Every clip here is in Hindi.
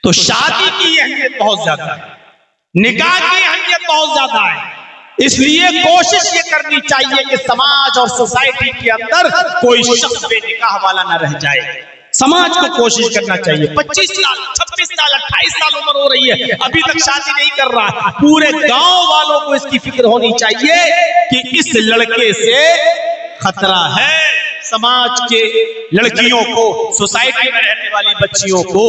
तो शादी की अहमियत बहुत ज्यादा है, निकाह की अहमियत बहुत ज्यादा है। इसलिए कोशिश ये करनी चाहिए कि समाज और सोसाइटी के अंदर कोई शख्स बेनिकाह वाला न रह जाए। समाज को कोशिश करना चाहिए। 25 साल 26 साल 28 साल उम्र हो रही है, अभी तक शादी नहीं कर रहा, पूरे गांव वालों को इसकी फिक्र होनी चाहिए कि इस लड़के से खतरा है। समाज के लड़कियों को, सोसाइटी में रहने वाली बच्चियों को,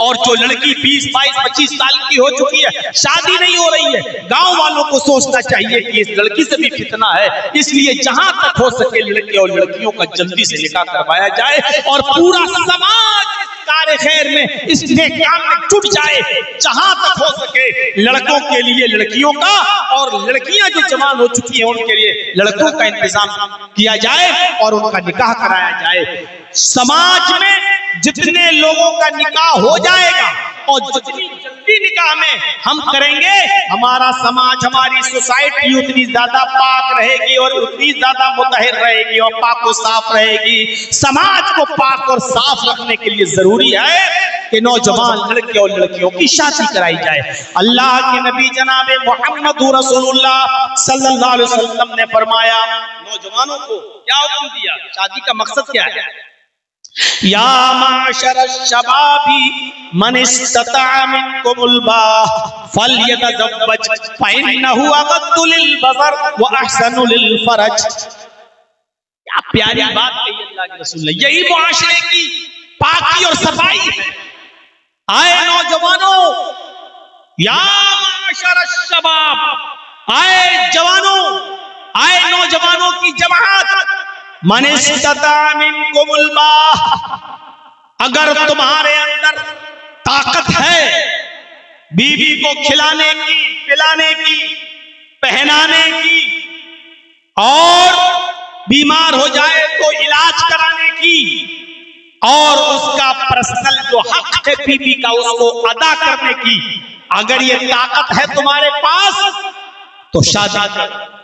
और जो लड़की 20, 22, 25 साल की हो चुकी है, शादी नहीं हो रही है, गांव वालों को सोचना चाहिए कि इस लड़की से भी फितना है। इसलिए जहां तक हो सके लड़के और लड़कियों का जल्दी से निकाह करवाया जाए और पूरा समाज कार्य खैर में इस नेक काम में जुट जाए। जहां तक हो सके लड़कों के लिए लड़कियों का, और लड़कियां जो जवान हो चुकी हैं उनके लिए लड़कों का इंतजाम किया जाए और उनका निकाह कराया जाए। समाज में जितने लोगों का निकाह हो जाएगा और जितनी जल्दी निकाह में हम करेंगे, हमारा समाज, हमारी सोसाइटी उतनी ज्यादा पाक रहेगी और उतनी ज्यादा मुतहर रहेगी और पाक और साफ रहेगी। समाज को पाक और साफ रखने के लिए जरूरी है कि नौजवान लड़के और लड़कियों की शादी कराई जाए। अल्लाह के नबी जनाबे मोहम्मद रसूलुल्लाह सल्लल्लाहु अलैहि वसल्लम ने फरमाया, नौजवानों को क्या हुक्म दिया, शादी का मकसद क्या है? या माशर शबाबी मन इस्तता मिनकुमुल बाह फलयतज़व्वज फइन्नहु अग़द्दु लिलबसर व अहसनु लिलफरज। क्या प्यारी बात कही अल्लाह के रसूल ने। यही मुआशरे की पाकी और सफाई है। आए नौजवानों, या माशर शबाब, आए जवानों, आए नौजवानों की जमात, मन इस्तता मिनकुमुल बाह, अगर तुम्हारे अंदर ताकत है बीवी को खिलाने की, पिलाने की, पहनाने की, और बीमार हो जाए तो इलाज कराने की, और उसका पर्सनल जो हक है बीवी का उसको अदा करने की, अगर ये ताकत है तुम्हारे पास तो शादी करो।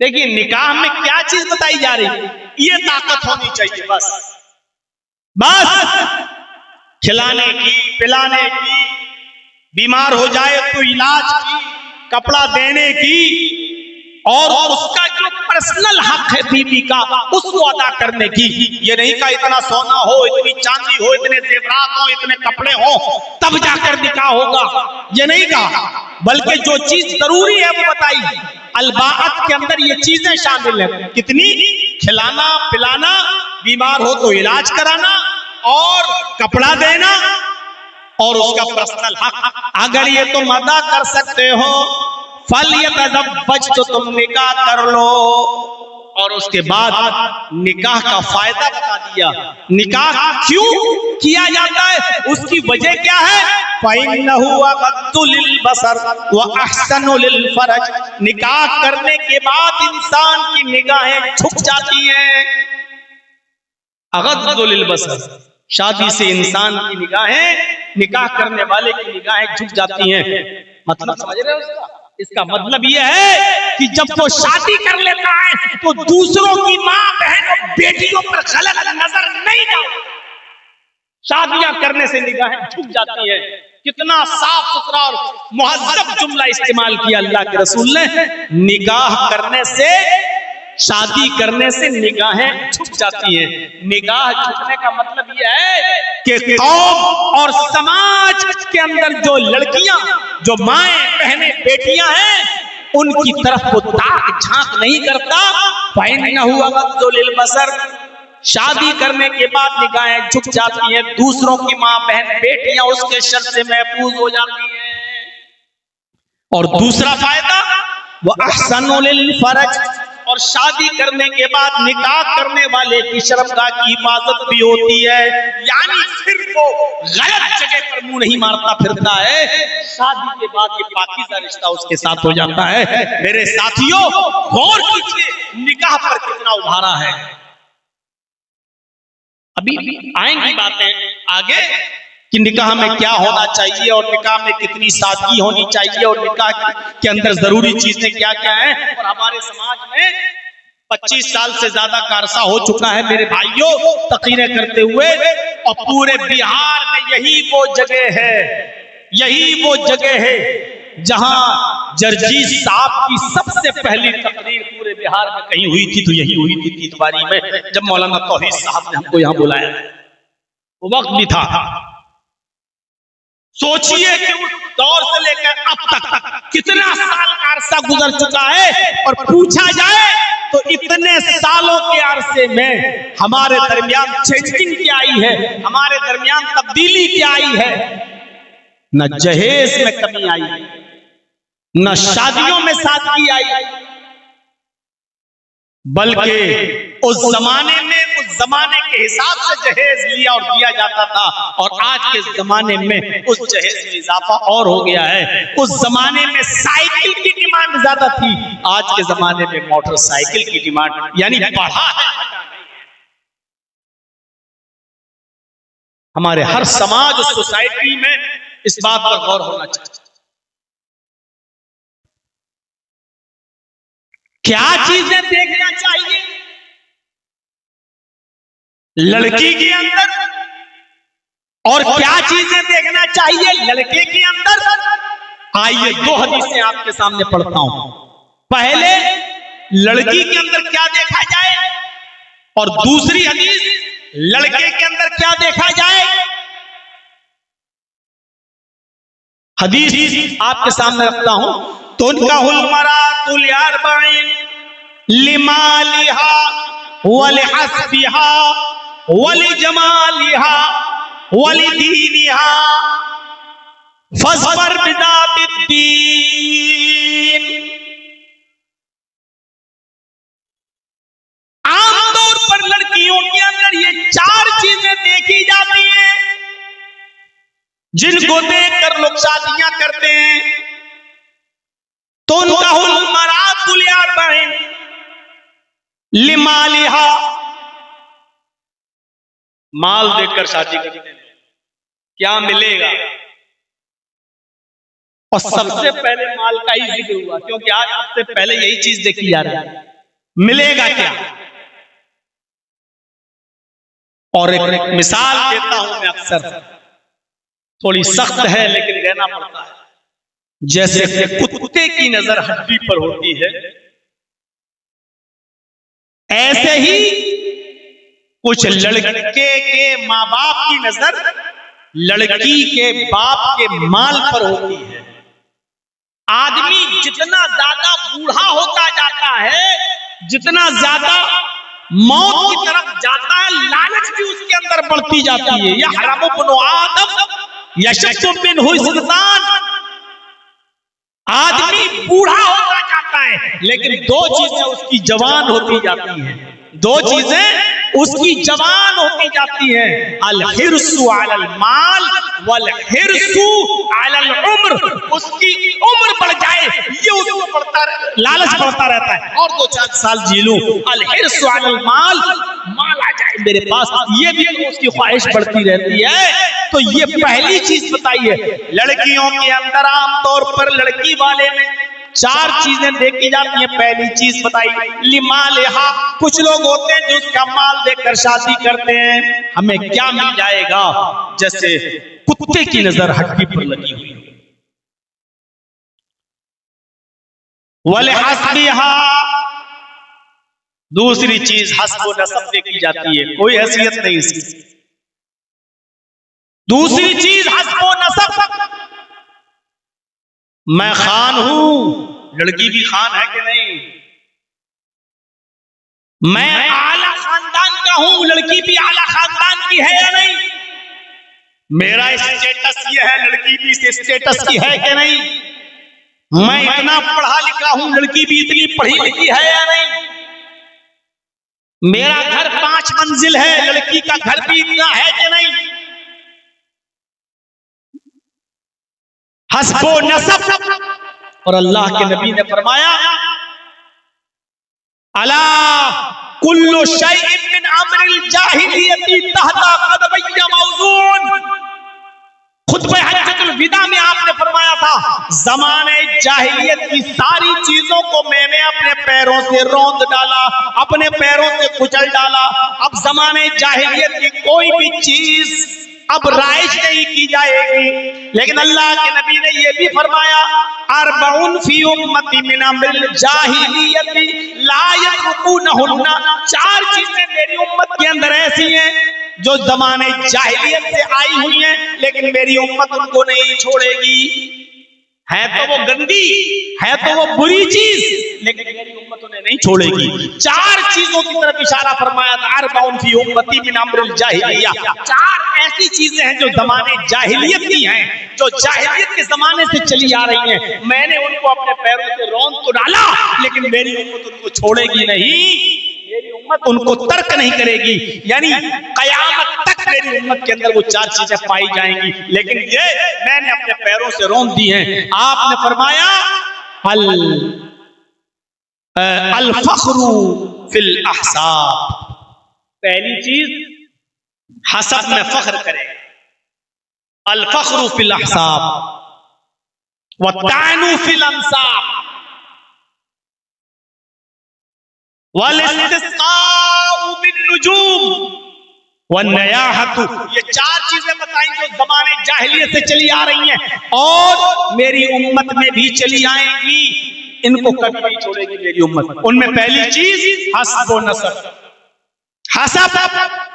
देखिए निकाह में क्या चीज बताई जा रही है, ये ताकत होनी चाहिए। बस खिलाने की, पिलाने की, बीमार हो जाए तो इलाज की, कपड़ा देने की, और उसका जो पर्सनल हक है बीवी का उसको अदा करने की। ये नहीं कहा इतना सोना हो, इतनी चांदी हो, इतने जेवरात हो, इतने कपड़े हो तब जाकर निकाह होगा, ये नहीं कहा, बल्कि जो चीज जरूरी है वो बताई। अलबाअत के अंदर ये चीजें शामिल हैं। कितनी? खिलाना, पिलाना, बीमार हो तो इलाज कराना, और कपड़ा देना, और उसका पर्सनल हक। अगर ये तुम अदा कर सकते हो फलयतज़व्वज, तो तुम निकाह कर लो। और उसके बाद निकाह का फायदा बता दिया। निकाह क्यों किया जाता है, उसकी वजह क्या है? फइन्नहु अग़द्दु लिलबसर व अहसनु लिलफरज। निकाह करने के बाद इंसान की निगाहें झुक जाती हैं। अग़द्दु लिलबसर, शादी से इंसान की निगाहें, निकाह करने वाले की निगाहें झुक जाती हैं। मतलब समझ रहे हो उसका? इसका मतलब यह है कि जब वो शादी कर लेता है तो दूसरों की माँ, बहन और बेटियों पर गलत नजर नहीं डालता। शादियां करने से निगाहें झुक जाती हैं। कितना साफ सुथरा और मुहज्जब जुमला इस्तेमाल किया अल्लाह के रसूल ने। निकाह करने से, शादी करने से निगाहें झुक जाती हैं। निगाह झुकने का मतलब यह है कि कौम और समाज के अंदर जो लड़कियां, जो माएं, बहनें, बेटियां हैं, उनकी तरफ वो ताक झांक नहीं करता। फइन्नहु अग़द्दु लिलबसर, शादी करने के बाद निगाहें झुक जाती हैं। दूसरों की माँ, बहन, बेटियां उसके शर से महफूज हो जाती हैं। और दूसरा फायदा, वो अहसनु लिलफरज, और शादी करने के बाद निकाह करने वाले की शर्मगाह की हिफाजत भी होती है। यानी फिर वो गलत जगह पर मुंह नहीं मारता फिरता है। शादी के बाद ये पाकीज़ा रिश्ता उसके साथ हो जाता है। मेरे साथियों, गौर कीजिए निकाह पर कितना उभारा है। अभी आएंगी बातें आगे कि निकाह में क्या होना चाहिए और निकाह में कितनी सादगी होनी चाहिए और निकाह के अंदर जरूरी चीजें क्या क्या हैं। और हमारे समाज में 25 साल से ज्यादा का अरसा हो चुका है मेरे भाइयों तकरीरें करते हुए, और पूरे बिहार में यही वो जगह है जहां जर्जीस साहब की सबसे पहली तकरीर पूरे बिहार में कहीं हुई थी तो यही हुई थी तीतवारी में, जब मौलाना तौहीद साहब ने हमको यहां बुलाया। वो वक्त भी था, सोचिए कि उस दौर से लेकर अब तक कितना साल का अरसा गुजर चुका है, और पूछा जाए तो इतने सालों के अरसे में हमारे दरमियान चेंजिंग क्या आई है, हमारे दरमियान तब्दीली क्या आई है। न जहेज में कमी आई, न शादियों में सादगी आई, बल्कि उस जमाने के हिसाब से जहेज लिया और दिया जाता था, और आज के जमाने में उस जहेज में इजाफा और हो गया है। उस जमाने में साइकिल की डिमांड ज्यादा थी, आज के जमाने में मोटरसाइकिल की डिमांड यानी बढ़ा है। हमारे हर समाज और सोसाइटी में इस बात पर गौर होना चाहिए। क्या चीजें देखना चाहिए लड़की के अंदर, और क्या चीजें देखना चाहिए लड़के के अंदर। आइए दो हदीसें आपके सामने पढ़ता हूं। पहले लड़की के अंदर क्या देखा जाए, और दूसरी हदीस लड़के के अंदर क्या देखा जाए। हदीस आपके सामने रखता हूं। तुनकाहुल मरातुल अर्बईन लिमालिहा वलिहस्बिहा वलिजमालिहा वलिदीनिहा फज़फर बिदातिद्दीन। आमतौर पर लड़कियों के अंदर ये चार चीजें देखी जाती हैं जिनको देखकर लोग शादियां करते हैं। तुनकाहुल मरातुल अर्बईन लिमालिहा, माल देखकर शादी करते हैं, क्या मिलेगा। और सबसे पहले माल का ही जिक्र हुआ, क्योंकि आज सबसे पहले यही चीज देखी जा रही है, मिलेगा क्या। और एक मिसाल देता हूं मैं, अक्सर थोड़ी सख्त है लेकिन कहना पड़ता है। जैसे कुत्ते की नजर हड्डी पर होती है, ऐसे ही कुछ लड़के के माँ बाप की नजर लड़की के बाप के माल पर होती है। आदमी जितना ज्यादा बूढ़ा होता जाता है, जितना ज्यादा मौत की तरफ जाता है, लालच भी उसके अंदर बढ़ती जाती है। या हरामो बनो आदम यशक्कु मिन्हु इस्तितान। आदमी बूढ़ा होता जाता है, लेकिन दो चीजें उसकी जवान होती जाती हैं, दो चीजें उसकी जवान होती जाती हैं। अल हिर्सु अलल माल वल हिर्सु अलल उम्र। उसकी उम्र बढ़ जाए ये उसको बढ़ता, लालच बढ़ता रहता है, और 2-4 साल जी लूं। अल हिर्सु अलल माल, माल आ जाए मेरे पास, ये भी उसकी ख्वाहिश बढ़ती रहती है। तो ये पहली चीज बताइए। लड़कियों के अंदर आमतौर पर लड़की वाले में 4 चीजें देखी जाती हैं। पहली चीज बताई लिमालिहा, कुछ लोग होते हैं जो उसका माल देखकर शादी करते हैं। हमें क्या मिल जाएगा, जैसे कुत्ते की नजर हड्डी पर लगी हुई। वलिहस्बिहा, दूसरी चीज हस्ब व नसब देखी जाती है, कोई हैसियत नहीं इसकी। दूसरी चीज हस्ब व नसब, मैं खान हूं, लड़की भी खान है कि नहीं। मैं आला खानदान का हूं, लड़की भी आला खानदान की है या नहीं। मेरा स्टेटस ये है, लड़की भी इस स्टेटस की है कि नहीं। मैं इतना पढ़ा लिखा हूं, लड़की भी इतनी पढ़ी लिखी है या नहीं। मेरा घर 5 मंजिल है, लड़की का घर भी इतना है कि नहीं। हस्बो नसब। और अल्लाह के नबी ने फरमाया अला कुल्लु शैइन मिन अम्रिल जाहिलियती तहता कदमैया मौजून। खुतबे हज्जतुल विदा में आपने फरमाया था, जमाने जाहिलियत की सारी चीजों को मैंने अपने पैरों से रौंद डाला, अपने पैरों से कुचल डाला। अब जमाने जाहिलियत की कोई भी चीज अब राइज नहीं की जाएगी, लेकिन अल्लाह के नबी ने यह भी फरमाया अरबउन फी उम्मती मिन अम्रिल जाहिलियती ला यतरुकुनहुन्ना, 4 चीजें मेरी उम्मत के अंदर ऐसी हैं जो जमाने जाहिलियत से आई हुई हैं, लेकिन मेरी उम्मत उनको नहीं छोड़ेगी। है तो वो गंदी, है तो वो बुरी चीज, लेकिन मेरी उम्मत उन्हें नहीं छोड़ेगी। 4 चीजों की तरफ इशारा फरमाया था अरबउन फी उम्मती मिन अम्रिल जाहिलिया। 4 ऐसी चीजें हैं जो जमाने जाहिलियत की हैं, जो जाहिलियत के जमाने से चली आ रही हैं। मैंने उनको अपने पैरों से रौंद तो डाला, लेकिन मेरी उम्मत उनको छोड़ेगी नहीं, मेरी उम्मत उनको तर्क नहीं करेगी। यानी कयामत तक मेरी उम्मत के अंदर वो 4 चीजें पाई जाएंगी, लेकिन ये मैंने अपने पैरों से रौंद दी हैं। आपने फरमाया अल फख्रु फिल अहसाब, पहली चीज हसब में फख्र करे, अल फख्रु फिल अहसाब व तानु फिल अंसाब वल इस्तिस्काउ बिन नुजूम वन नयाहतु। ये 4 चीजें बताई जो जमाने जाहिलियत से चली आ रही हैं और मेरी उम्मत में भी चली आएंगी, इनको कभी नहीं छोड़ेगी मेरी उम्मत। उनमें पहली चीज हस्ब व नसब। हसब,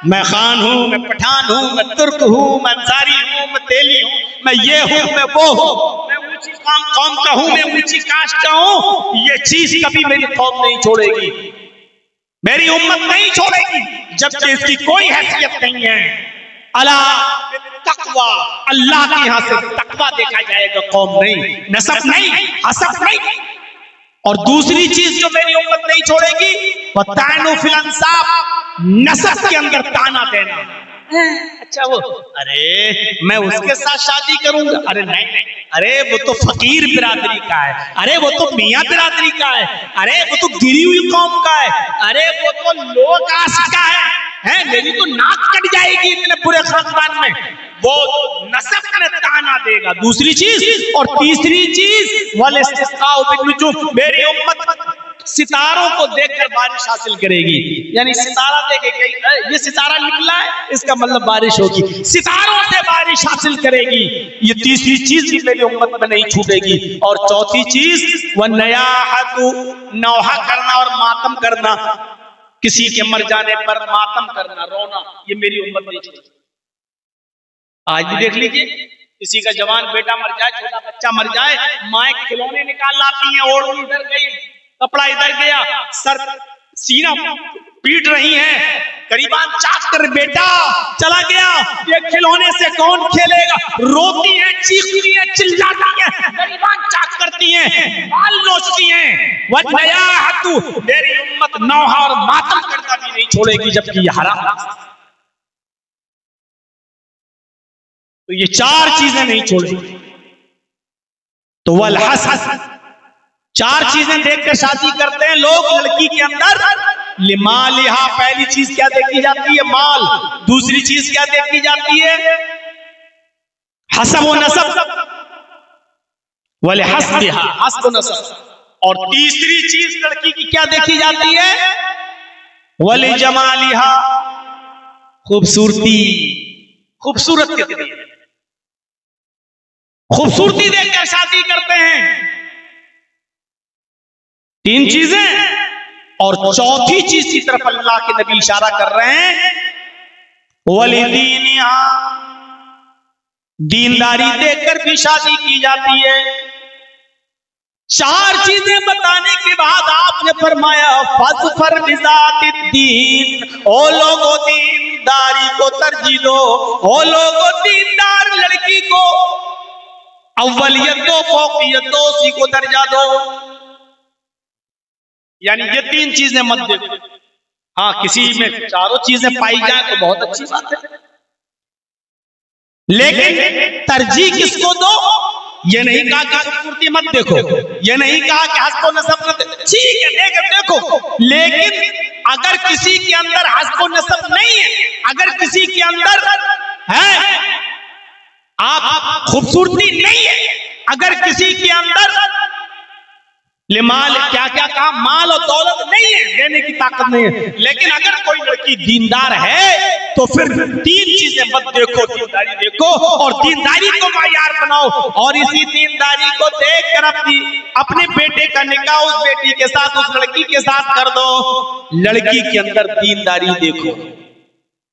मैं खान हूं, मैं पठान हूं, मैं तुर्क हूं, मैं अंसारी हूं, मैं तेली हूं, मैं ये हूं, मैं वो हूं, मैं ऊंची कौम का हूं, मैं ऊंची कास्ट का हूं, ये चीज कभी मेरी कौम नहीं छोड़ेगी, मेरी उम्मत नहीं छोड़ेगी, जबकि इसकी कोई हैसियत नहीं है। अला तकवा, अल्लाह के यहां से तकवा देखा जाएगा, कौम नहीं, नसब नहीं, हसब नहीं। और दूसरी चीज जो मेरी उम्मत नहीं छोड़ेगी वह तानु फिल अंसाब, नसब के अंदर ताना देना। अच्छा वो, अरे मैं उसके साथ शादी करूंगा, अरे नहीं नहीं, अरे वो तो फकीर बिरादरी का है, अरे वो तो मियां बिरादरी का है, अरे वो तो गिरी हुई कौम का है, अरे वो तो लो कास्ट का है, मेरी तो नाक कट जाएगी इतने बुरे खानदान में। वो नसब में ताना देगा, दूसरी चीज। और तीसरी चीज वल इस्तिस्काउ बिन नुजूम, मेरी उम्मत सितारों को देखकर बारिश हासिल करेगी। यानी सितारा देखेगा, ये सितारा निकला है, इसका मतलब बारिश होगी, सितारों से बारिश हासिल करेगी। ये तीसरी चीज भी मेरी उम्मत में नहीं छूटेगी। और चौथी चीज वह नयाहतु, नौहा करना और मातम करना, किसी के मर जाने पर मातम करना, रोना, ये मेरी उम्मत नहीं छूटेगी। आज भी देख लीजिए, किसी का जवान बेटा मर जाए, छोटा बच्चा मर जाए, माए खिलौने निकाल लाती हैं, ओढ़नी इधर गई, कपड़ा इधर गया, सर सीना पीट रही है, करीबान चाक कर बेटा चला गया, ये खिलौने से कौन खेलेगा, रोती है, चीखती है, चिल्लाती है, करीबान चाक करती हैं, बाल नोचती हैं। वह नयाहतु, मेरी उम्मत नौहा और मातम करना भी नहीं छोड़ेगी, जबकि ये हराम। तो ये 4 चीजें नहीं छोड़ेगी। तो वल हसद, 4 चीजें देखकर शादी करते हैं लोग लड़की के अंदर। लिमालिहा, पहली चीज क्या देखी जाती है, माल। दूसरी चीज क्या देखी जाती है, हसब व नसब, वल हसबिहा, हसब व नसब। और तीसरी चीज लड़की की क्या देखी जाती है, वल जमालिहा, खूबसूरती, खूबसूरत कितनी है, खूबसूरती देखकर शादी करते हैं। 3 चीजें। और चौथी चीज की तरफ अल्लाह के नबी इशारा कर रहे हैं, वलिदीनिहा, दीनदारी देखकर भी शादी की जाती है। 4 चीजें बताने के बाद आपने फरमाया फज़फर बिज़ातिद्दीन, ओ लोगों दीनदारी को तरजीह दो, ओ लोगों दीनदार लड़की को अव्वलियत दो, फौकियत दो, उसी को दर्जा दो। यानी ये 3 चीजें मत देखो। हाँ, किसी में 4 चीजें पाई जाए तो बहुत अच्छी बात है, लेकिन तरजीह किसको दो? ये नहीं कहा कि खूबसूरती मत देखो, ये नहीं कहा कि हस्ब व नसब मत देखो, ठीक है देखो, लेकिन अगर किसी के अंदर हस्ब व नसब नहीं है, अगर किसी के अंदर है आप खूबसूरती नहीं है, अगर किसी के अंदर माल, क्या क्या कहा, माल और दौलत नहीं है, देने की ताकत नहीं है, लेकिन अगर कोई लड़की दीनदार है तो फिर 3 चीजें मत देखो, दीनदारी देखो और दीनदारी को मायार बनाओ, और इसी दीनदारी को देखकर अपने बेटे का निकाह उस बेटी के साथ, उस लड़की के साथ कर दो। लड़की के अंदर दीनदारी देखो,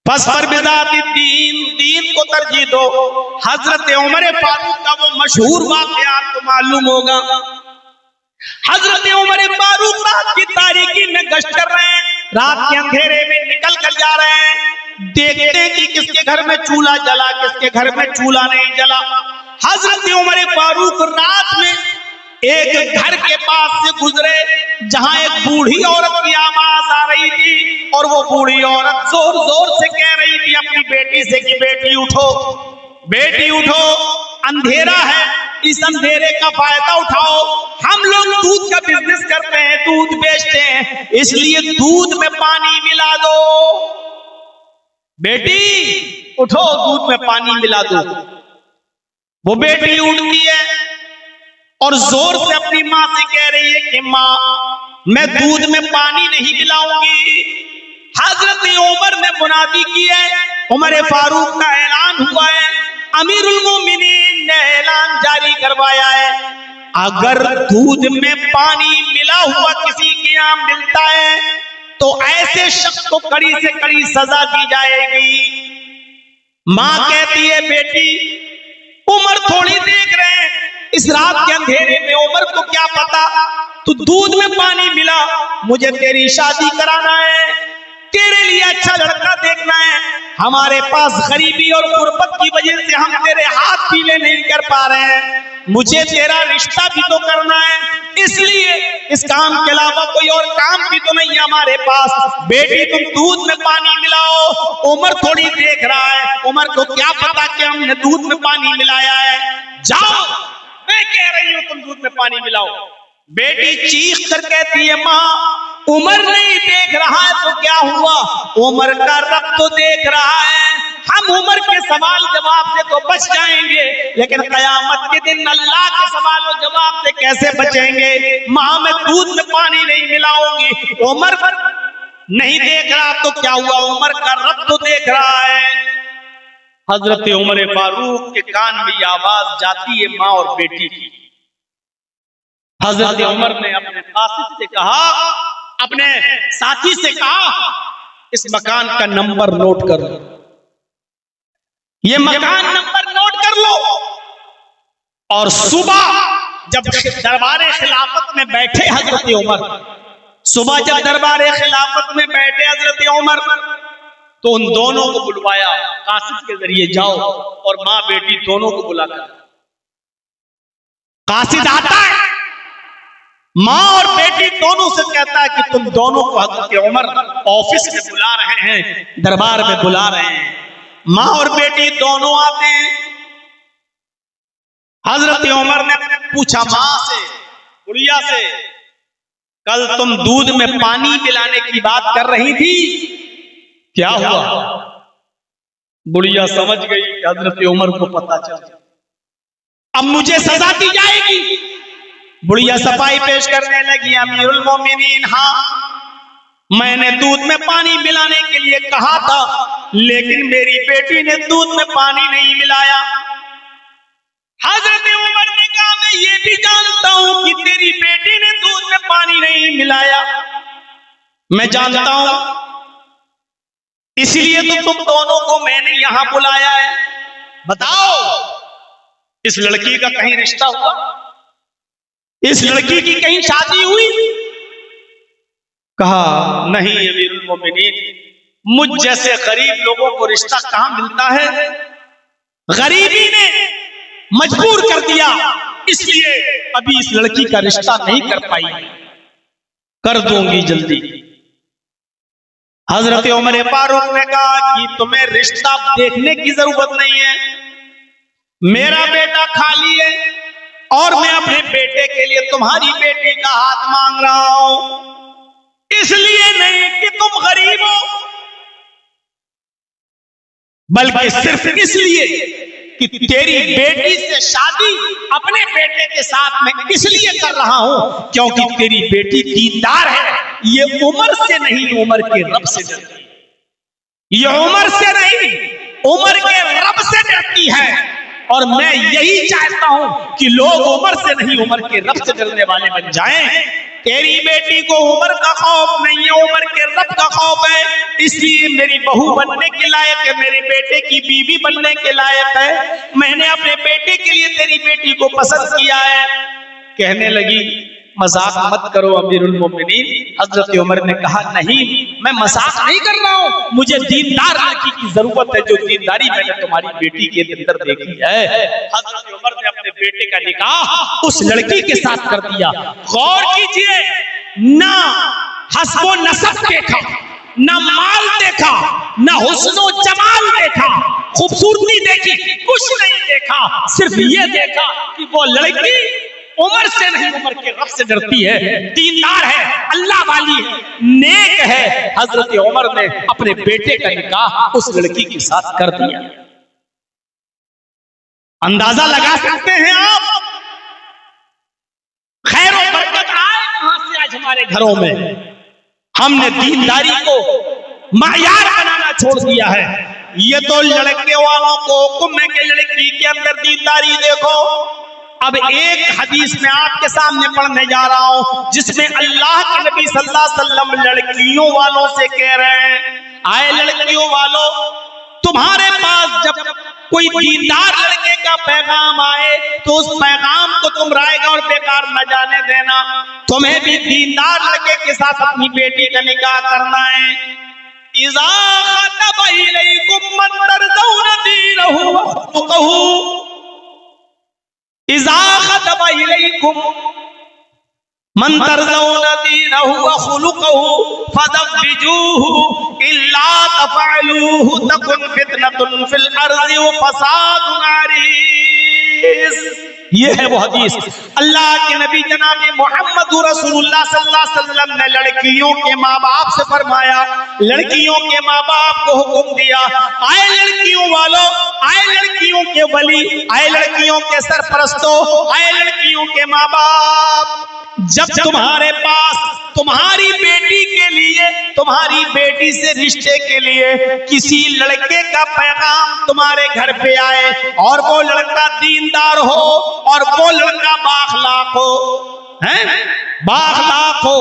बस पर बिदाती दीन को तरजीह दो। हजरत उमर फारूक का वो मशहूर वाक़या आपको मालूम होगा। हजरत उमर फारूक रात की तारीकी में गश्त कर रहे हैं, रात के अंधेरे में निकल कर जा रहे हैं, देखते हैं कि किसके घर में चूल्हा जला, किसके घर में चूल्हा नहीं जला। हजरत उमर फारूक रात में एक घर के पास से गुजरे जहां एक बूढ़ी औरत की आवाज आ रही थी, और वो बूढ़ी औरत जोर जोर से कह रही थी अपनी बेटी से कि बेटी उठो, बेटी उठो, अंधेरा है, इस अंधेरे का फायदा उठाओ। हम लोग दूध का बिजनेस करते हैं, दूध बेचते हैं, इसलिए दूध में पानी मिला दो, बेटी उठो, दूध में पानी मिला दो। वो बेटी उठती है और जोर से अपनी माँ से कह रही है कि माँ मैं दूध में पानी नहीं मिलाऊंगी। हजरत उमर ने मुनादी की है, उमर फारूक का ऐलान हुआ है, अमीरुल मोमिनीन ने ऐलान जारी करवाया है, अगर दूध में पानी मिला हुआ किसी के यहाँ मिलता है तो ऐसे शख्स को कड़ी से कड़ी सजा दी जाएगी। माँ कहती है बेटी, उमर थोड़ी देख रहे हैं, इस रात के अंधेरे में उमर को क्या पता, तू दूध में पानी मिला, मुझे तेरी शादी कराना है, तेरे लिए अच्छा लड़का देखना है, हमारे पास गरीबी और गुर्बत की वजह से हम तेरे हाथ पीले नहीं कर पा रहे हैं, मुझे तेरा रिश्ता भी तो करना है, इसलिए इस काम के अलावा कोई और काम भी तो नहीं है हमारे पास, बेटी तुम दूध में पानी मिलाओ। उमर थोड़ी देख रहा है, उमर को क्या पता कि हमने दूध में पानी मिलाया है, जाओ, मैं कह रही हूं तुम दूध में पानी मिलाओ। बेटी चीख कर कहती है माँ उमर नहीं देख रहा है तो क्या हुआ, उमर का रब तो देख रहा है, हम उमर के सवाल जवाब से तो बच जाएंगे, लेकिन कयामत के दिन अल्लाह के सवाल और जवाब से कैसे बचेंगे। माँ मैं दूध में पानी नहीं मिलाऊंगी, उमर नहीं देख रहा तो क्या हुआ, उमर का रब तो देख रहा है। हजरत उमर फारूक के कान में ये आवाज जाती है माँ और बेटी की। हजरत उमर ने अपने कासिद से कहा, अपने साथी से कहा, इस मकान का नंबर नोट कर लो, ये मकान नंबर नोट कर लो, और सुबह जब दरबारे खिलाफत में बैठे हजरत उमर, सुबह जब दरबारे खिलाफत में बैठे हजरत उमर, तो उन दोनों को बुलवाया, कासिद के जरिए जाओ और माँ बेटी दोनों को बुलाकर। कासिद आता है, माँ और बेटी दोनों से कहता है कि तुम दोनों को हजरत उमर ऑफिस में बुला रहे हैं, दरबार में बुला रहे हैं। माँ और बेटी दोनों आते हैं। हजरत उमर ने पूछा माँ से, बुढ़िया से, कल तुम दूध में पानी मिलाने की बात कर रही थी, क्या हुआ? बुढ़िया समझ गई कि हजरत उमर को पता चल गया, अब मुझे सजा दी जाएगी। बुढ़िया सफाई पेश करने लगी, अमीरुल मोमिनीन हाँ मैंने दूध में पानी मिलाने के लिए कहा था, लेकिन मेरी बेटी ने दूध में पानी नहीं मिलाया। हजरत उमर ने कहा मैं ये भी जानता हूं कि तेरी बेटी ने दूध में पानी नहीं मिलाया, मैं जानता हूं, इसलिए तो तुम दोनों को मैंने यहां बुलाया है। बताओ इस लड़की का कहीं रिश्ता हुआ, इस लड़की की कहीं शादी हुई? कहा नहीं अमीरुल मोमिनीन, मुझ जैसे गरीब लोगों को रिश्ता कहां मिलता है, गरीबी ने मजबूर कर दिया, इसलिए अभी इस लड़की का रिश्ता नहीं कर पाई, कर दूंगी जल्दी। हजरत उमर फारूक ने कहा कि तुम्हें रिश्ता देखने की जरूरत नहीं है, मेरा बेटा खाली है और मैं अपने बेटे के लिए तुम्हारी बेटी का हाथ मांग रहा हूं, इसलिए नहीं कि तुम गरीब हो, बल्कि सिर्फ इसलिए कि तेरी बेटी से शादी अपने बेटे के साथ मैं इसलिए कर रहा हूं क्योंकि तेरी बेटी दीनदार है। ये उम्र से नहीं, उम्र के रब से डरती है। ये उम्र से नहीं, उम्र के रब से डरती है। और मैं यही चाहता हूं कि लोग उम्र से नहीं, उम्र के रब से डरने वाले बन जाएं। तेरी बेटी को उम्र का खौफ नहीं है, उम्र के रब का खौफ है। इसलिए मेरी बहू बनने के लायक है, मेरे बेटे की बीवी बनने के लायक है। मैंने अपने बेटे के लिए तेरी बेटी को पसंद किया है। कहने लगी मजाक मत करो अमीरुल मोमिनीन। हजरत उमर ने कहा नहीं, मैं मजाक नहीं कर रहा हूँ, मुझे दीनदार लड़की की जरूरत है, जो दीनदारी मैंने तुम्हारी बेटी के अंदर देखी है। हजरत उमर ने अपने बेटे का निकाह उस लड़की के साथ कर दिया। गौर कीजिए, ना हस्बो नसब देखा, ना माल देखा, ना हुस्नो जमाल देखा, खूबसूरती देखी, कुछ नहीं देखा। सिर्फ ये देखा कि वो लड़की उम्र से नहीं, उम्र के रब से डरती है, दीनदार है, अल्लाह वाली है, नेक है। हजरत उमर ने अपने बेटे का निकाह उस लड़की के साथ कर दिया। अंदाजा लगा सकते हैं आप खैर और बरकत आए कहां से आज हमारे घरों में। हमने दीनदारी को मायार बनाना छोड़ दिया है। ये तो लड़के वालों को हुक्म है कि लड़की के अंदर दीनदारी देखो। अब एक हदीस में आपके सामने पढ़ने जा रहा हूं जिसमें अल्लाह के नबी सल्लल्लाहु अलैहि वसल्लम लड़कियों वालों से कह रहे हैं, आए लड़कियों वालों, तुम्हारे पास जब कोई दीनदार लड़के का पैगाम आए तो उस पैगाम को तुम रायगा और बेकार न जाने देना। तुम्हें भी दीनदार लड़के के साथ अपनी बेटी का निकाह करना है। इज़ा खतब इलैकुम मन तर्दौना दीनहु व खुलुकहु, इज़ा खतब इलैकुम मन तर्दौना दीनहु व खुलुकहु फज़व्विजूहु इल्ला तफ़अलूहु तकुन फितनतुन फिल अर्ज़ि व फ़सादुन अरीज़। ये है वो हदीस। अल्लाह के नबी जनाब मोहम्मद रसूलुल्लाह सल्लल्लाहु अलैहि वसल्लम ने लड़कियों के माँ बाप से फरमाया, लड़कियों के माँ बाप को हुक्म दिया, आए लड़कियों वालों, आए लड़कियों के वली, आए लड़कियों के सरपरस्तों, आए लड़कियों के माँ बाप, जब तुम्हारे पास तुम्हारी बेटी के लिए, तुम्हारी बेटी से रिश्ते के लिए किसी लड़के का पैगाम तुम्हारे घर पे आए और वो लड़का दीनदार हो और वो लड़का बाखलाक हो, हैं, बाखलाक हो,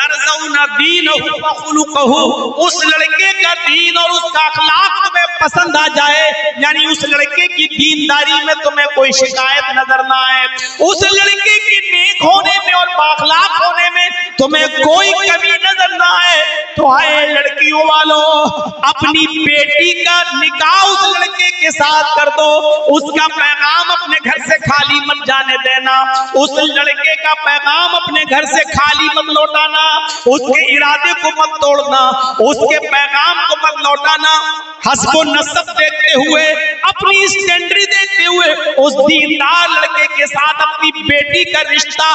तर्ज़ौना दीनहु व खुलुकहु, उस लड़के का दीन और उसका अखलाक तुम्हें पसंद आ जाए, यानी उस लड़के की दीनदारी में तुम्हें कोई शिकायत नजर ना आए, उस लड़के की नेक होने में और बाखलाक होने में तुम्हें कोई कमी नजर ना आए, तो आए लड़कियों वालों, अपनी बेटी का निकाह उस लड़के के साथ कर दो। उसका पैगाम अपने घर से खाली मत जाने देना, उस लड़के का पैगाम अपने घर से खाली मत लौटाना, उसके इरादे को मत तोड़ना, उसके पैगाम को मत लौटाना। हस्बो नसब देखते हुए, अपनी स्टैंडर्ड देखते हुए उस दीनदार लड़के के साथ अपनी बेटी का रिश्ता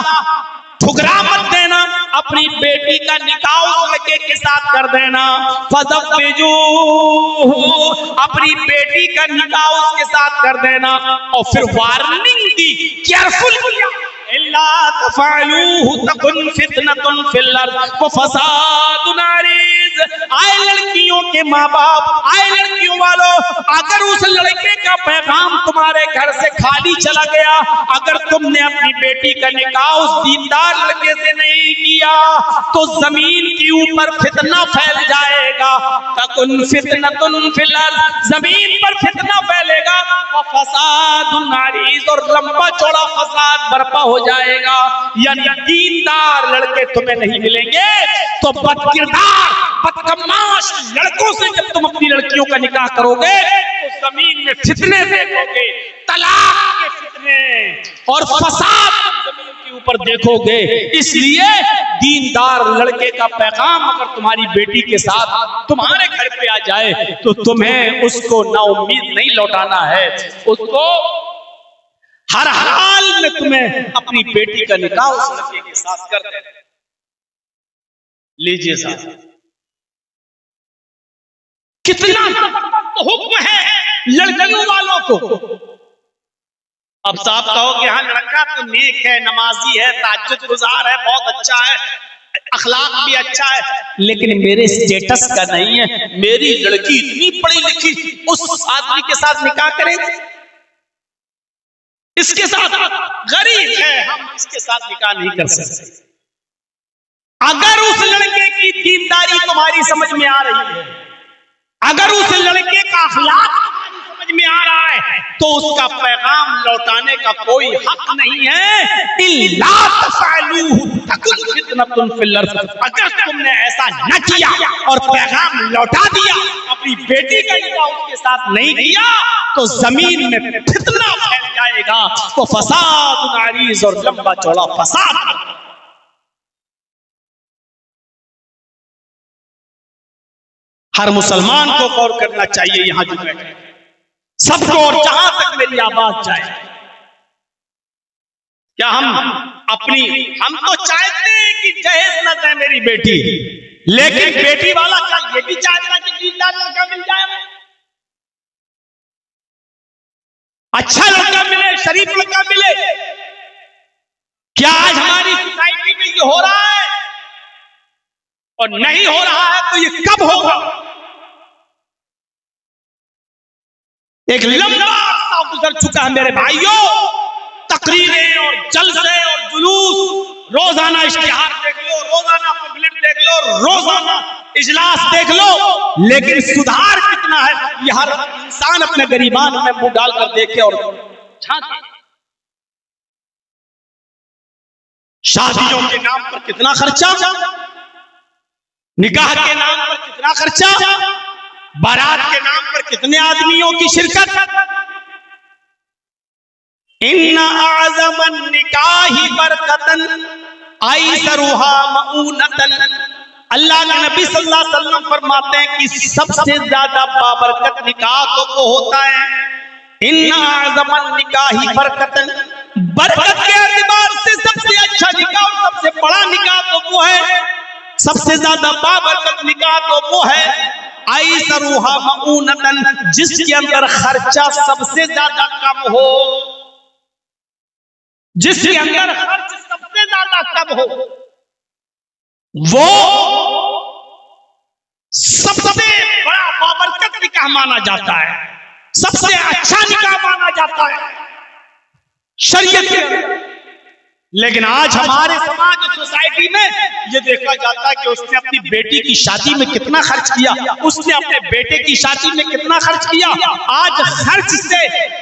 ठुकरा मत देना, अपनी बेटी का निकाह उस लड़के के साथ कर देना। फज़व्विजूहु, अपनी बेटी का निकाह उसके साथ कर देना। और फिर वार्निंग दी, केयरफुल किया, इल्ला तफ़अलूहु तकुन फितनतुन फिल अर्ज़ व फ़सादुन अरीज़। आए लड़कियों के माँ बाप, आए लड़कियों वालों, अगर उस लड़के का पैगाम तुम्हारे घर से खाली चला गया, अगर तुमने अपनी बेटी का निकाह उस दीनदार लड़के से नहीं किया, तो जमीन के ऊपर फितना फैल जाएगा। तकुन फितनतुन फिल अर्ज़, जमीन पर फितना फैलेगा, व फ़सादुन अरीज़, और लंबा चौड़ा फसाद बर्पा हो जाएगा। यानी दीनदार लड़के तुम्हें नहीं मिलेंगे तो बदकिरदार, बदकमाश लड़कों से जब तुम अपनी लड़कियों का निकाह करोगे तो जमीन में फितने देखोगे, तलाक के फितने और फसाद जमीन के ऊपर देखोगे। इसलिए दीनदार लड़के का पैगाम अगर तुम्हारी बेटी के साथ तुम्हारे घर पे आ जाए तो तुम्हें उसको नाउम्मीद नहीं लौटाना है, उसको हर हाल में तुम्हें अपनी बेटी का निकाह उस लड़के के साथ कर देना। लीजिए साहब, कितना हुक्म है लड़कियों वालों को अब साहब कहोगे हाँ लड़का तो नेक है, नमाजी है, ताज्जुद गुजार है, बहुत अच्छा है, अखलाक भी अच्छा है, लेकिन मेरे स्टेटस का नहीं है। मेरी लड़की इतनी पढ़ी लिखी, उस आदमी के साथ निकाह करेंगे? इसके साथ गरीब है, हम इसके साथ निकाह नहीं कर सकते। अगर उस लड़के की दीनदारी तुम्हारी समझ में आ रही है, अगर उस लड़के का अखलाक समझ में आ रहा है, तो उसका पैगाम लौटाने का कोई हक नहीं है। इल्ला तफअलूहु तकुन फितनतुन फिल अर्ज़। अगर तुमने ऐसा न किया और पैगाम लौटा दिया, अपनी बेटी का निकाह उसके साथ नहीं किया, तो जमीन में फितना फैल जाएगा। तो फसाद नारीज और लंबा चौड़ा फसाद। हर मुसलमान को गौर करना चाहिए, यहां जो बैठे सबको, और जहां तक मेरी आवाज जाए, क्या हम तो चाहते हैं कि जहेज न दे मेरी बेटी, लेकिन बेटी वाला क्या ये भी चाहता कि दीनदार लड़का मिल जाए, अच्छा लड़का मिले, शरीफ लड़का मिले? क्या आज हमारी सोसाइटी में ये हो रहा है? और नहीं हो रहा है तो ये कब होगा? एक लंबा रास्ता गुजर चुका है मेरे भाइयों, तकरीरें और जलसे और जुलूस, रोजाना इश्तिहार देख लो, रोजाना पम्फलेट देख लो, रोजाना इजलास देख लो, लेकिन सुधार कितना है ये हर इंसान अपने गरीबान में मुंह डालकर देखे और झांके। शादियों के नाम पर कितना खर्चा, निकाह के नाम पर कितना खर्चा, बारात के नाम पर कितने आदमियों की शिरकत। इन्ना आज़मन निकाही बरकतन आइसरुहा मऊनतन। अल्लाह के नबी सल्लल्लाहु अलैहि वसल्लम फरमाते हैं कि सबसे ज्यादा बाबरकत निकाह तो वो होता है। इन्ना आज़मन निकाही बरकतन, बरकत के एतबार से सबसे अच्छा निकाह और सबसे बड़ा निकाह तो वो है, सबसे ज्यादा बाबरकत निकाह तो वो है आइसरुहा मऊनतन, जिसके अंदर खर्चा सबसे ज्यादा कम हो, जिसके अंदर खर्च सबसे ज्यादा कम हो, वो सबसे बड़ा बाबरकत निकाह माना जाता है, सबसे अच्छा निकाह माना जाता है शरीयत के अंदर। लेकिन आज हमारे समाज और सोसाइटी में ये देखा जाता है कि उसने अपनी बेटी की शादी में कितना खर्च किया, उसने अपने बेटे की शादी में कितना खर्च किया। आज खर्च से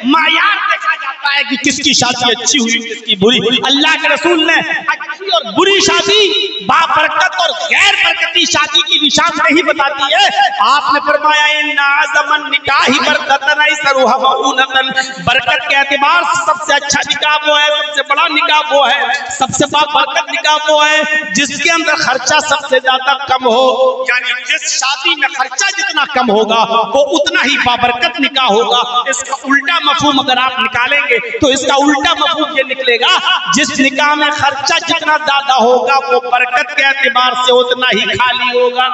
मायार देखा जाता है कि किसकी शादी अच्छी हुई, किसकी बुरी। अल्लाह के रसूल ने अच्छी और बुरी शादी, बाबरकत और गैर बरकती शादी की निशान नहीं बताती है। आपने फरमाया इन्ना आज़मन निकाही बरकतन आइसरुहा मऊनतन, बरकत के एतबार से सबसे अच्छा निकाह वो है, सबसे बड़ा निकाह वो है, सबसे बाबरकत निकाह वो है जिसके अंदर खर्चा सबसे ज्यादा कम हो। यानी जिस शादी में खर्चा जितना कम होगा वो उतना ही बाबरकत निकाह होगा। इसका उल्टा मफहूम अगर आप निकालेंगे तो इसका उल्टा मफहूम ये निकलेगा, जिस निकाह में खर्चा जितना ज्यादा होगा वो बरकत के एतबार से उतना ही खाली होगा।